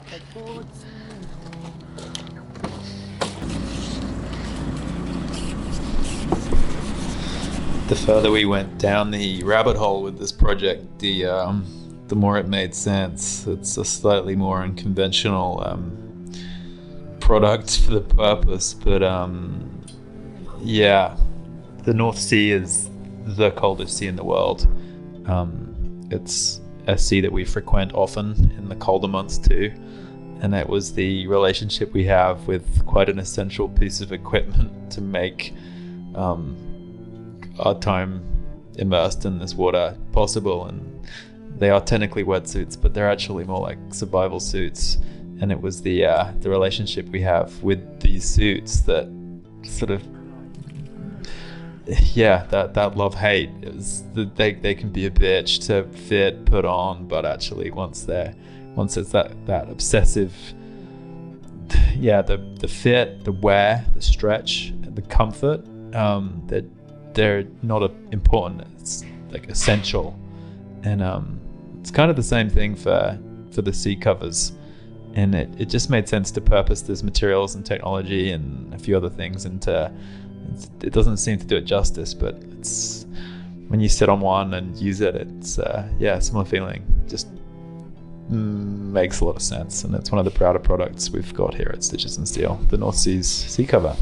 Headboards. The further we went down the rabbit hole with this project, the more it made sense. It's a slightly more unconventional product for the purpose, but yeah, the North Sea is the coldest sea in the world. It's a sea that we frequent often in the colder months too, and that was the relationship we have with quite an essential piece of equipment to make our time immersed in this water possible. And they are technically wetsuits, but they're actually more like survival suits. And it was the relationship we have with these suits that sort of, yeah, that love-hate. It was they can be a bitch to fit, put on, but actually once it's that obsessive, yeah, the fit, the wear, the stretch, the comfort, they're not important. It's like essential. And it's kind of the same thing for the seat covers. And it just made sense to purpose these materials and technology and a few other things into. It doesn't seem to do it justice, but it's when you sit on one and use it, it's similar feeling. Just makes a lot of sense, and it's one of the prouder products we've got here at Stitches and Steel, the North Sea's seat cover.